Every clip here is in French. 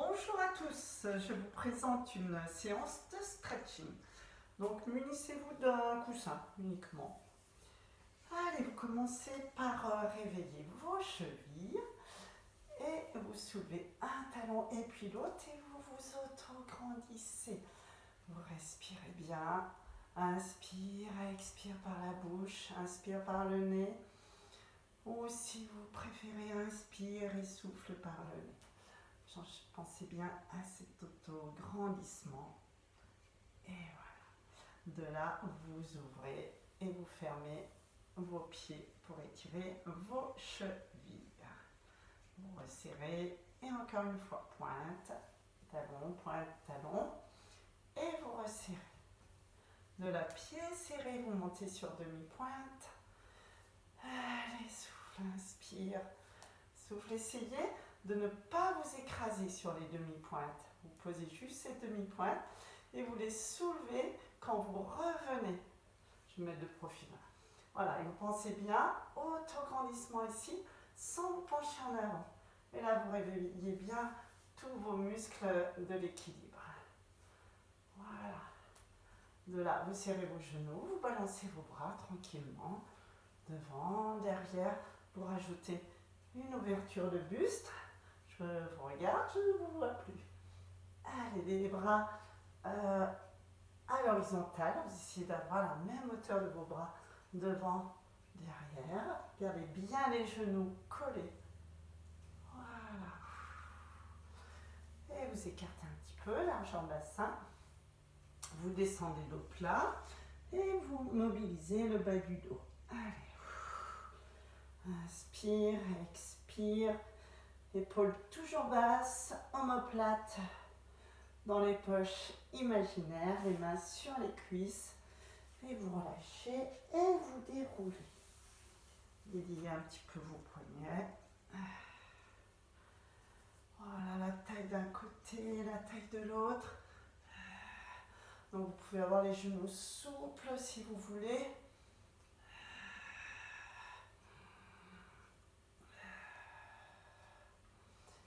Bonjour à tous, je vous présente une séance de stretching. Donc munissez-vous d'un coussin uniquement. Allez, vous commencez par réveiller vos chevilles et vous soulevez un talon et puis l'autre et vous vous auto-grandissez. Vous respirez bien, inspire, expire par la bouche, inspire par le nez. Ou si vous préférez, inspire et souffle par le nez. Pensez bien à cet auto-grandissement. Et voilà. De là, vous ouvrez et vous fermez vos pieds pour étirer vos chevilles. Vous resserrez et encore une fois, pointe, talon, et vous resserrez. De la pied serré, vous montez sur demi-pointe. Allez, souffle, inspire, souffle, essayez de ne pas vous écraser sur les demi-pointes. Vous posez juste ces demi-pointes et vous les soulevez quand vous revenez. Je vais mettre de profil. Voilà, et vous pensez bien, auto-grandissement ici, sans vous pencher en avant. Et là, vous réveillez bien tous vos muscles de l'équilibre. Voilà. De là, vous serrez vos genoux, vous balancez vos bras tranquillement, devant, derrière, pour ajouter une ouverture de buste. Je vous regarde, je ne vous vois plus. Allez, les bras à l'horizontale. Vous essayez d'avoir la même hauteur de vos bras devant, derrière. Gardez bien les genoux collés. Voilà. Et vous écartez un petit peu, largeur bassin. Vous descendez dos plat et vous mobilisez le bas du dos. Allez. Inspire, expire. Épaules toujours basses, omoplate dans les poches imaginaires, les mains sur les cuisses. Et vous relâchez et vous déroulez. Déliez un petit peu vos poignets. Voilà, la taille d'un côté, la taille de l'autre. Donc vous pouvez avoir les genoux souples si vous voulez.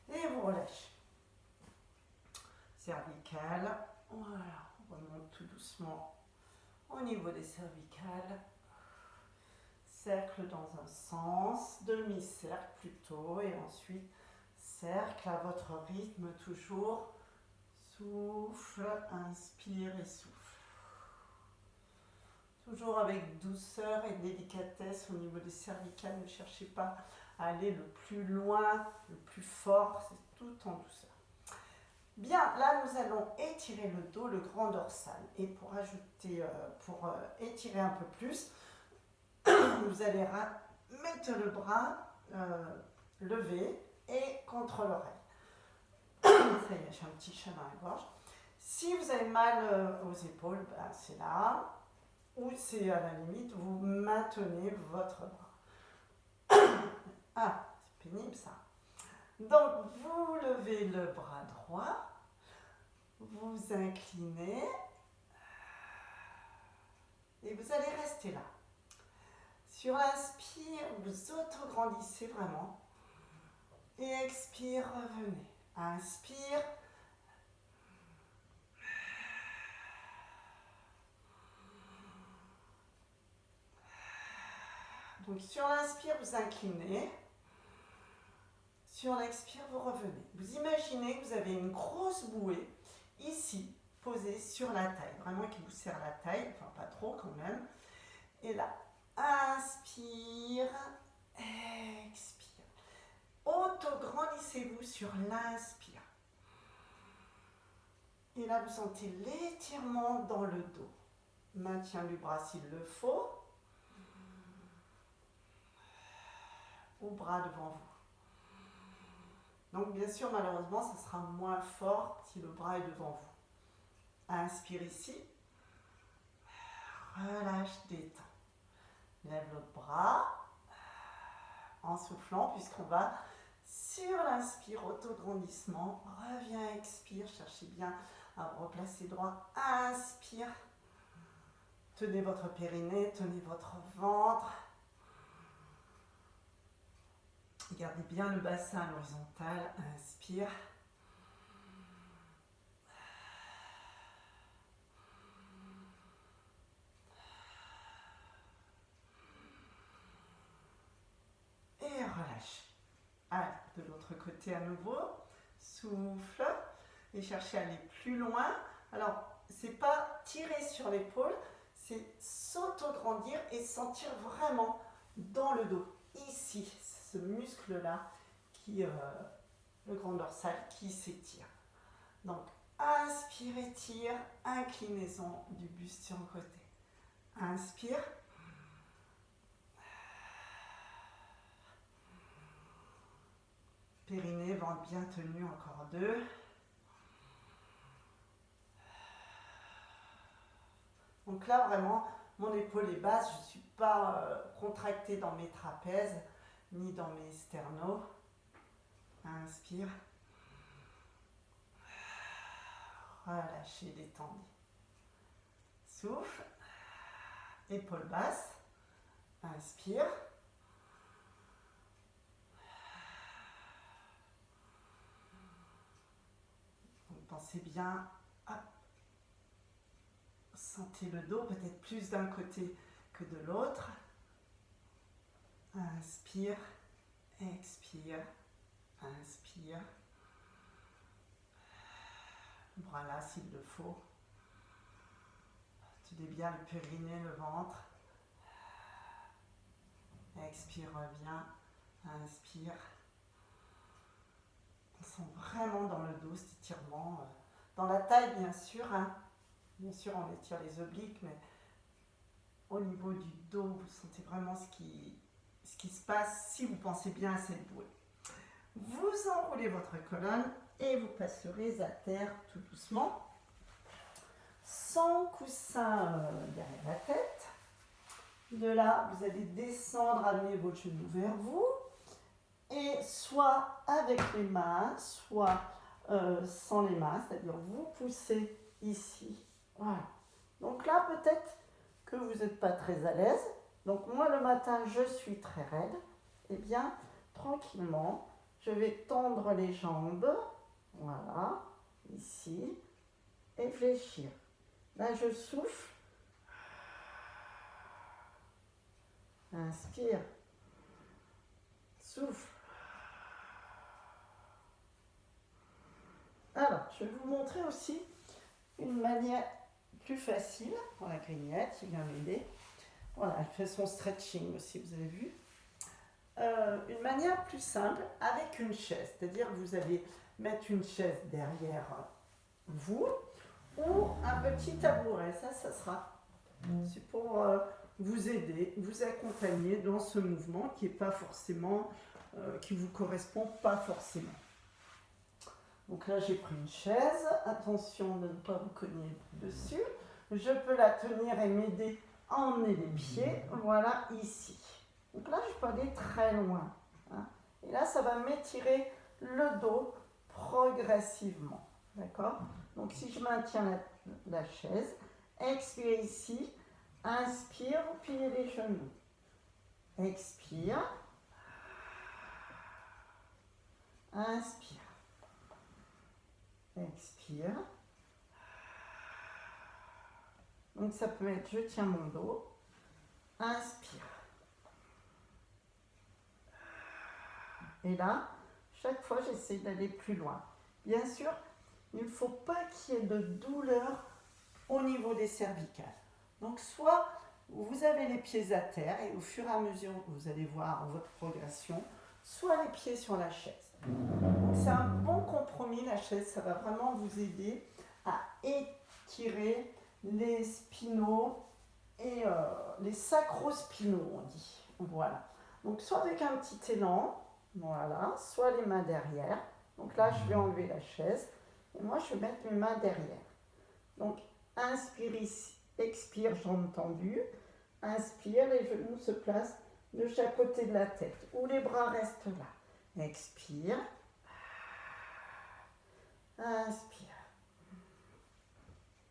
Et vous relâchez. Cervicale. Voilà, on remonte tout doucement au niveau des cervicales. Cercle dans un sens, demi-cercle plutôt, et ensuite cercle à votre rythme toujours. Souffle, inspire et souffle. Toujours avec douceur et délicatesse au niveau des cervicales. Ne cherchez pas à aller le plus loin, le plus fort, c'est tout en douceur. Bien, là nous allons étirer le dos, le grand dorsal. Et pour étirer un peu plus, vous allez mettre le bras levé et contre l'oreille. Ça y est, j'ai un petit chat dans la gorge. Si vous avez mal aux épaules, ben c'est là. Ou c'est à la limite, vous maintenez votre bras. Ah, c'est pénible ça. Donc, vous levez le bras droit, vous inclinez et vous allez rester là. Sur l'inspire, vous auto-grandissez vraiment. Et expire, revenez. Inspire. Donc sur l'inspire, vous inclinez. Sur l'expire, vous revenez. Vous imaginez que vous avez une grosse bouée ici, posée sur la taille. Vraiment qui vous serre la taille, enfin pas trop quand même. Et là, inspire, expire. Auto-grandissez-vous sur l'inspire. Et là, vous sentez l'étirement dans le dos. Maintien du bras s'il le faut. Ou bras devant vous. Donc bien sûr, malheureusement, ça sera moins fort si le bras est devant vous. Inspire ici. Relâche, détends. Lève l'autre bras. En soufflant, puisqu'on va sur l'inspire, auto-grandissement. Reviens, expire. Cherchez bien à vous replacer droit. Inspire. Tenez votre périnée, tenez votre ventre. Gardez bien le bassin à l'horizontale. Inspire. l'autre côté à nouveau. Souffle. Et cherchez à aller plus loin. Alors, c'est pas tirer sur l'épaule, c'est s'auto-grandir et sentir vraiment dans le dos, ici, ce muscle-là, le grand dorsal qui s'étire. Donc, inspire, étire, inclinaison du buste sur le côté. Inspire. Périnée, ventre bien tenu, encore 2. Donc là, vraiment, mon épaule est basse, je ne suis pas contractée dans mes trapèzes, ni dans mes sternaux. Inspire. Relâchez, détendez. Souffle. Épaule basse. Inspire. Donc, pensez bien. Hop. Sentez le dos, peut-être plus d'un côté que de l'autre. Inspire. Expire. Inspire. Bras là s'il le faut. Tenez bien le périnée, le ventre. Expire, reviens. Inspire. On sent vraiment dans le dos cet étirement. Dans la taille, bien sûr. Bien sûr, on étire les obliques, mais au niveau du dos, vous sentez vraiment ce qui se passe si vous pensez bien à cette bouée. Vous enroulez votre colonne et vous passerez à terre tout doucement, sans coussin derrière la tête. De là, vous allez descendre, amener vos genoux vers vous, et soit avec les mains, soit sans les mains, c'est-à-dire vous poussez ici. Voilà. Donc là, peut-être que vous n'êtes pas très à l'aise. Donc moi, le matin, je suis très raide. Eh bien, tranquillement, je vais tendre les jambes. Voilà, ici. Et fléchir. Là, je souffle. Inspire. Souffle. Alors, je vais vous montrer aussi une manière plus facile pour la grignette, qui vient m'aider. Voilà, elle fait son stretching aussi, vous avez vu. Une manière plus simple avec une chaise, c'est-à-dire que vous allez mettre une chaise derrière vous ou un petit tabouret. Ça sera. C'est pour vous aider, vous accompagner dans ce mouvement qui est pas forcément, qui vous correspond pas forcément. Donc là, j'ai pris une chaise. Attention de ne pas vous cogner dessus. Je peux la tenir et m'aider à emmener les pieds. Voilà, ici. Donc là, je peux aller très loin. Et là, ça va m'étirer le dos progressivement. D'accord? Donc si je maintiens la chaise, expire ici. Inspire, vous pliez les genoux. Expire. Inspire. Expire. Donc ça peut être je tiens mon dos. Inspire. Et là, chaque fois, j'essaie d'aller plus loin. Bien sûr, il ne faut pas qu'il y ait de douleur au niveau des cervicales. Donc soit vous avez les pieds à terre et au fur et à mesure, vous allez voir votre progression, soit les pieds sur la chaise. Donc c'est un bon compromis, la chaise, ça va vraiment vous aider à étirer les spinaux et les sacrospinaux, on dit. Voilà. Donc soit avec un petit élan, voilà, soit les mains derrière. Donc là, je vais enlever la chaise et moi, je vais mettre mes mains derrière. Donc inspire ici, expire, jambes tendues. Inspire, les genoux se placent de chaque côté de la tête ou les bras restent là. Expire. Inspire.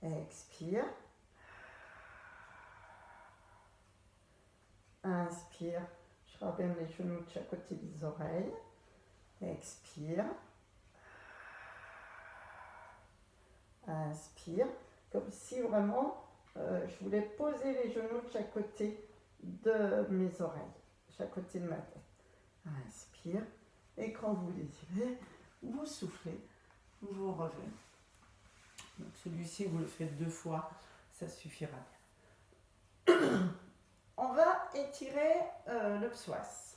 Expire. Inspire. Je ramène les genoux de chaque côté des oreilles. Expire. Inspire. Comme si vraiment je voulais poser les genoux de chaque côté de mes oreilles, de chaque côté de ma tête. Inspire. Et quand vous désirez, vous soufflez, vous revenez. Donc celui-ci, vous le faites 2 fois, ça suffira bien. On va étirer le psoas.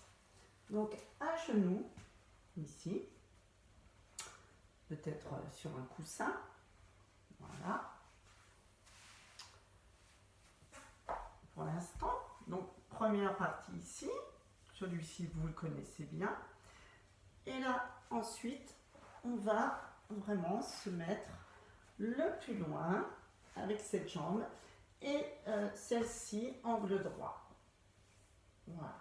Donc à genoux, ici, peut-être sur un coussin. Voilà. Pour l'instant. Donc première partie ici. Celui-ci, vous le connaissez bien. Et là, ensuite, on va vraiment se mettre le plus loin avec cette jambe et celle-ci, angle droit. Voilà.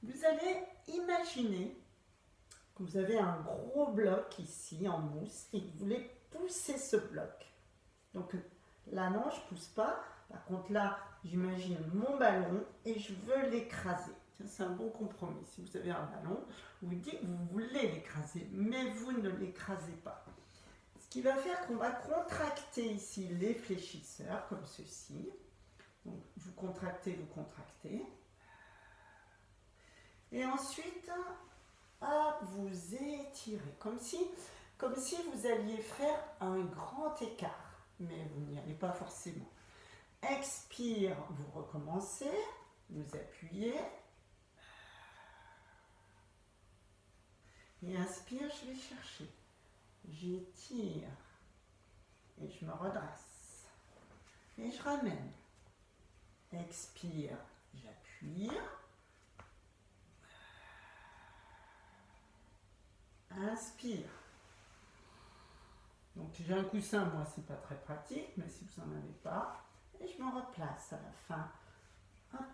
Vous allez imaginer que vous avez un gros bloc ici en mousse et que vous voulez pousser ce bloc. Donc là, non, je ne pousse pas. Par contre, là, j'imagine mon ballon et je veux l'écraser. C'est un bon compromis. Si vous avez un ballon, vous dites que vous voulez l'écraser, mais vous ne l'écrasez pas. Ce qui va faire qu'on va contracter ici les fléchisseurs, comme ceci. Donc, vous contractez, vous contractez. Et ensuite, vous étirez, comme si vous alliez faire un grand écart. Mais vous n'y allez pas forcément. Expire, vous recommencez, vous appuyez. Et inspire, je vais chercher. J'étire. Et je me redresse. Et je ramène. Expire, j'appuie. Inspire. Donc j'ai un coussin, moi c'est pas très pratique, mais si vous n'en avez pas, et je me replace à la fin. Hop,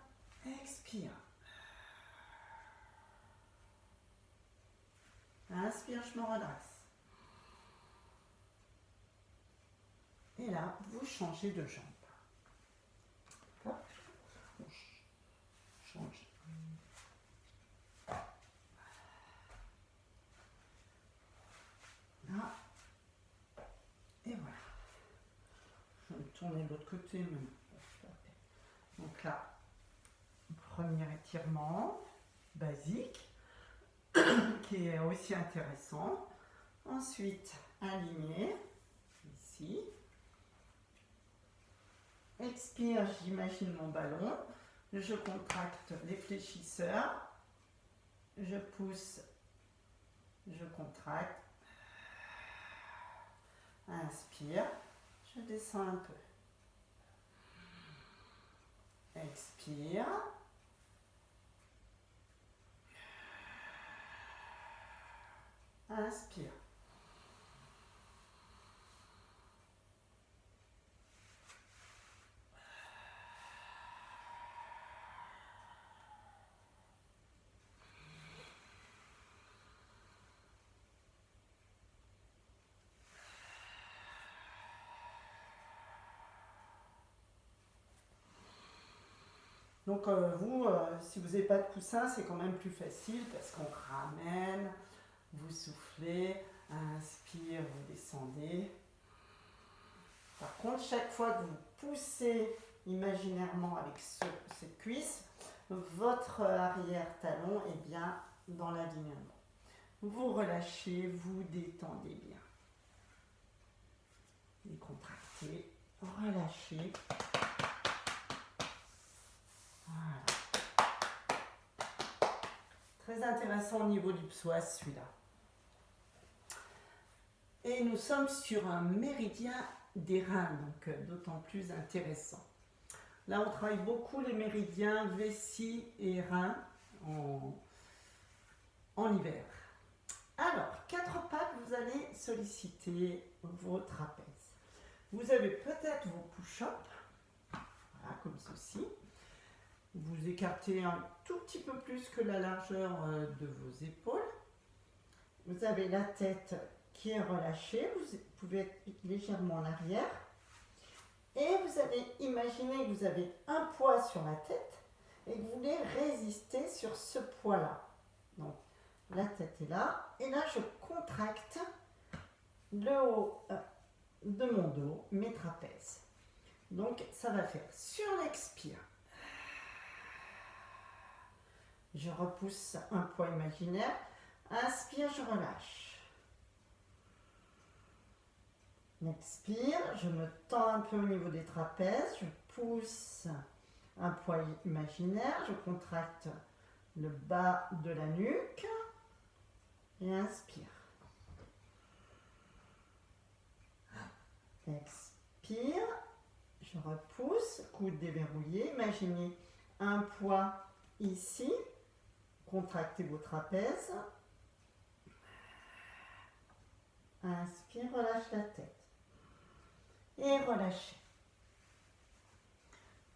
expire. Inspire, je me redresse. Et là, vous changez de jambe. Hop, on change. Là. Et voilà. Je vais tourner de l'autre côté. Donc là, premier étirement basique, qui est aussi intéressant. Ensuite, aligné, ici. Expire, j'imagine mon ballon. Je contracte les fléchisseurs. Je pousse, je contracte. Inspire, je descends un peu. Expire. Inspire. Donc si vous n'avez pas de coussin, c'est quand même plus facile parce qu'on ramène, vous soufflez, inspire, vous descendez. Par contre, chaque fois que vous poussez imaginairement avec cette cuisse, votre arrière-talon est bien dans l'alignement. Vous relâchez, vous détendez bien. Décontractez, relâchez. Voilà. Très intéressant au niveau du psoas, celui-là. Et nous sommes sur un méridien des reins, donc d'autant plus intéressant. Là, on travaille beaucoup les méridiens vessie et reins en hiver. Alors, 4 pattes, vous allez solliciter vos trapèzes. Vous avez peut-être vos push-ups, voilà, comme ceci. Vous écartez un tout petit peu plus que la largeur de vos épaules. Vous avez la tête qui est relâchée, vous pouvez être légèrement en arrière. Et vous allez imaginer que vous avez un poids sur la tête et que vous voulez résister sur ce poids-là. Donc, la tête est là. Et là, je contracte le haut de mon dos, mes trapèzes. Donc, ça va faire sur l'expire. Je repousse un poids imaginaire. Inspire, je relâche. Expire, je me tends un peu au niveau des trapèzes, je pousse un poids imaginaire, je contracte le bas de la nuque et inspire. Expire, je repousse, coude déverrouillé, imaginez un poids ici, contractez vos trapèzes. Inspire, relâche la tête. Et relâchez.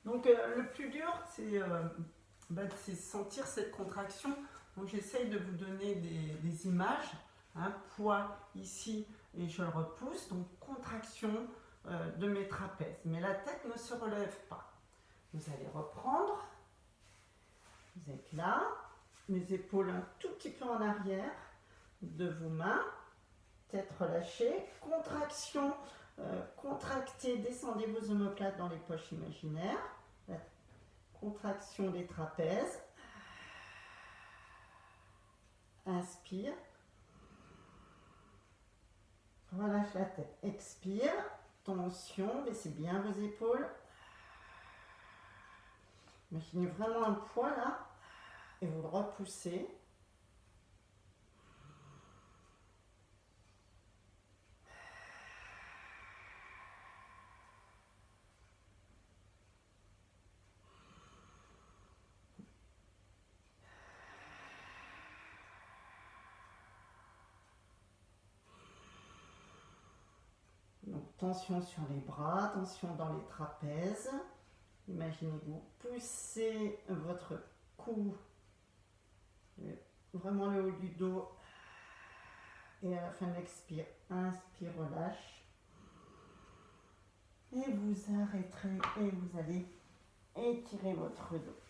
Donc le plus dur, c'est sentir cette contraction. Donc j'essaye de vous donner des images. Poids ici et je le repousse. Donc contraction de mes trapèzes. Mais la tête ne se relève pas. Vous allez reprendre. Vous êtes là. Mes épaules un tout petit peu en arrière de vos mains. Tête relâchée. Contraction. Contractez, descendez vos omoplates dans les poches imaginaires. La contraction des trapèzes. Inspire. Relâche la tête. Expire. Tension. Baissez bien vos épaules. Imaginez vraiment un poids là. Et vous le repoussez. Donc, tension sur les bras, tension dans les trapèzes. Imaginez que vous poussez votre cou, vraiment le haut du dos. Et à la fin de l'expire, inspire, relâche. Et vous arrêterez et vous allez étirer votre dos.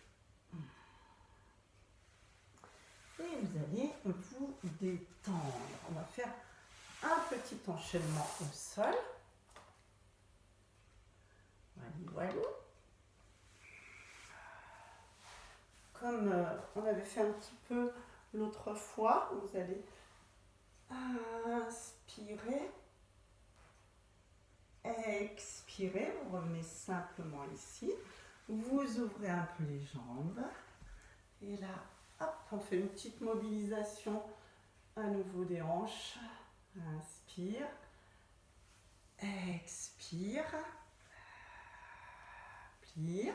Et vous allez vous détendre. On va faire un petit enchaînement au sol. Voilà. Comme on avait fait un petit peu l'autre fois, vous allez inspirer, expirer, vous revenez simplement ici, vous ouvrez un peu les jambes et là, hop, on fait une petite mobilisation à nouveau des hanches. Inspire, expire, plie.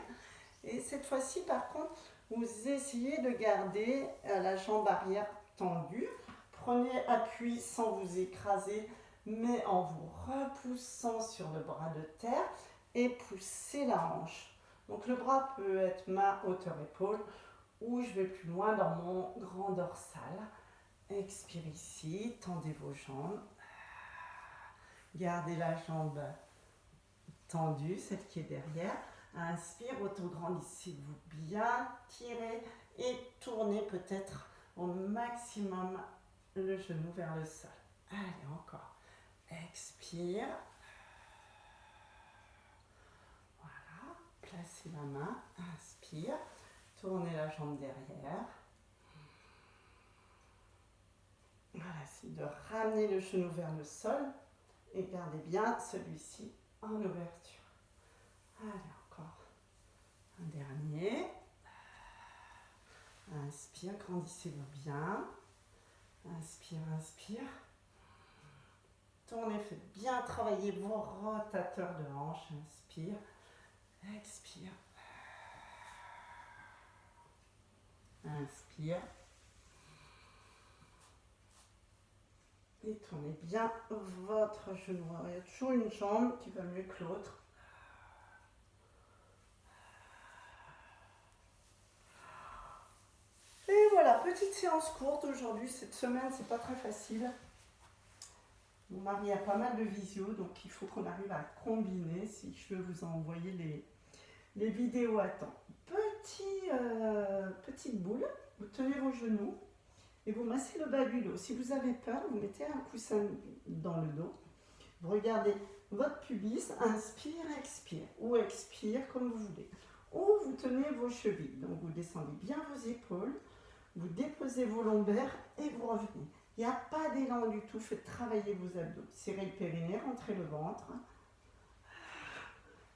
Et cette fois-ci, par contre, vous essayez de garder la jambe arrière tendue. Prenez appui sans vous écraser, mais en vous repoussant sur le bras de terre et poussez la hanche. Donc le bras peut être main, hauteur, épaule, ou je vais plus loin dans mon grand dorsal. Expire ici, tendez vos jambes. Gardez la jambe tendue, celle qui est derrière. Inspire, autograndissez-vous bien, tirez et tournez peut-être au maximum le genou vers le sol. Allez, encore. Expire. Voilà, placez la main, inspire, tournez la jambe derrière. Voilà, c'est de ramener le genou vers le sol et gardez bien celui-ci en ouverture. Allez, encore un dernier. Inspire, grandissez-vous bien. Inspire, inspire. Tournez, faites bien travailler vos rotateurs de hanches. Inspire, expire. Inspire. Et tournez bien votre genou. Il y a toujours une jambe qui va mieux que l'autre. Et voilà, petite séance courte aujourd'hui. Cette semaine, c'est pas très facile. Mon mari a pas mal de visio, donc il faut qu'on arrive à combiner si je veux vous envoyer les vidéos à temps. Petite boule, vous tenez vos genoux et vous massez le bas du dos. Si vous avez peur, vous mettez un coussin dans le dos. Vous regardez votre pubis, inspire, expire, ou expire comme vous voulez. Ou vous tenez vos chevilles, donc vous descendez bien vos épaules, Vous déposez vos lombaires et vous revenez. Il n'y a pas d'élan du tout, faites travailler vos abdos. Serrez le périnée, rentrez le ventre.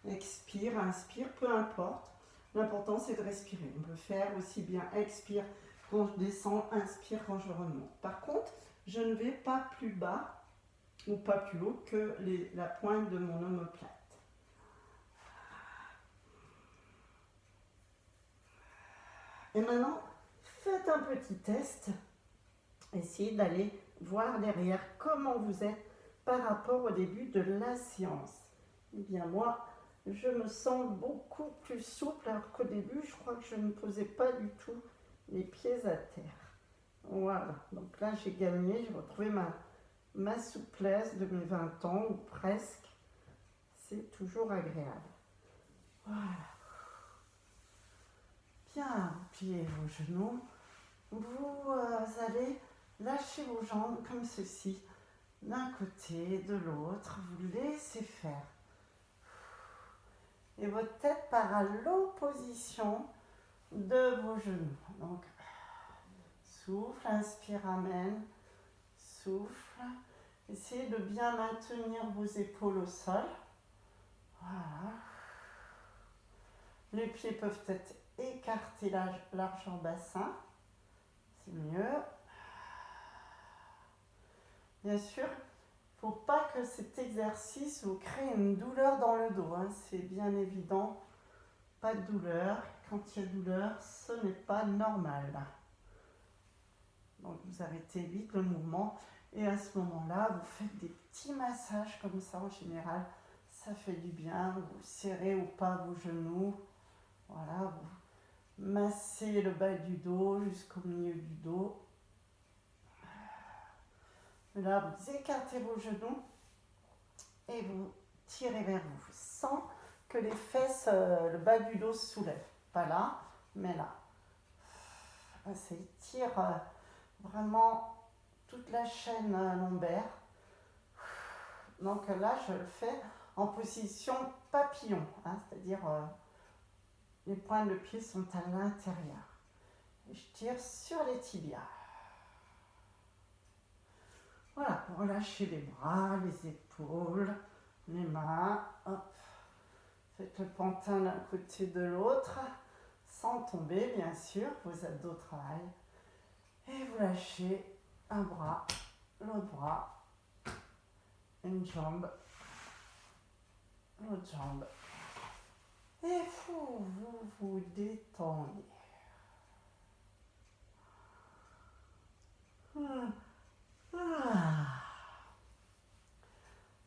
Expire, inspire, peu importe. L'important c'est de respirer. On peut faire aussi bien expire quand je descends, inspire quand je remonte. Par contre, je ne vais pas plus bas ou pas plus haut que la pointe de mon omoplate. Et maintenant, faites un petit test. Essayez d'aller voir derrière comment vous êtes par rapport au début de la séance. Eh bien moi, je me sens beaucoup plus souple alors qu'au début, je crois que je ne posais pas du tout les pieds à terre. Voilà, donc là j'ai gagné, j'ai retrouvé ma souplesse de mes 20 ans ou presque. C'est toujours agréable. Voilà. Bien, pliez vos genoux. Vous allez lâcher vos jambes comme ceci, d'un côté, de l'autre. Vous laissez faire. Et votre tête part à l'opposition de vos genoux. Donc, souffle, inspire, amène, souffle. Essayez de bien maintenir vos épaules au sol. Voilà. Les pieds peuvent être écartés largeur bassin. C'est mieux. Bien sûr, il ne faut pas que cet exercice vous crée une douleur dans le dos. Hein. C'est bien évident. Pas de douleur. Quand il y a douleur, ce n'est pas normal. Donc vous arrêtez vite le mouvement. Et à ce moment-là, vous faites des petits massages comme ça en général. Ça fait du bien. Vous serrez ou pas vos genoux. Voilà, vous massez le bas du dos jusqu'au milieu du dos. Là, vous écartez vos genoux et vous tirez vers vous sans que les fesses, le bas du dos se soulève. Pas là, mais là. Ça étire vraiment toute la chaîne lombaire. Donc là, je le fais en position papillon, hein, c'est-à-dire les pointes de pied sont à l'intérieur. Et je tire sur les tibias. Voilà, pour relâcher les bras, les épaules, les mains. Hop. Faites le pantin d'un côté de l'autre, sans tomber, bien sûr. Vos abdos travaillent. Et vous lâchez un bras, l'autre bras, une jambe, l'autre jambe. Et vous vous détendez.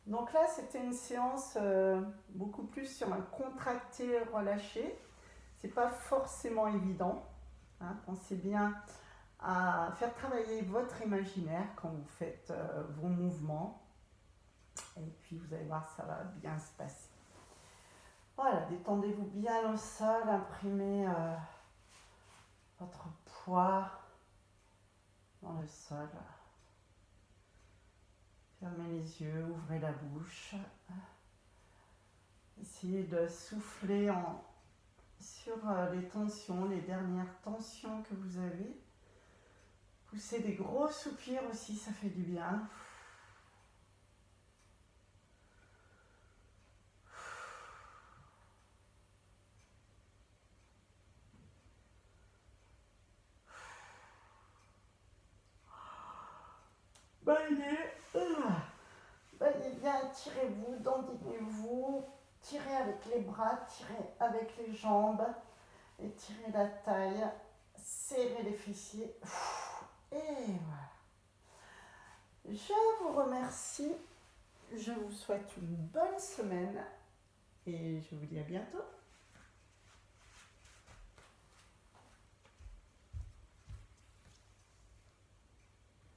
Donc là, c'était une séance beaucoup plus sur un contracté relâché. C'est pas forcément évident. Hein. Pensez bien à faire travailler votre imaginaire quand vous faites vos mouvements. Et puis vous allez voir, ça va bien se passer. Voilà, détendez-vous bien au sol, imprimez votre poids dans le sol. Fermez les yeux, ouvrez la bouche. Essayez de souffler sur les tensions, les dernières tensions que vous avez. Poussez des gros soupirs aussi, ça fait du bien. Baillez bien, tirez-vous, dandinez-vous, tirez avec les bras, tirez avec les jambes, étirez la taille, serrez les fessiers, et voilà. Je vous remercie, je vous souhaite une bonne semaine, et je vous dis à bientôt.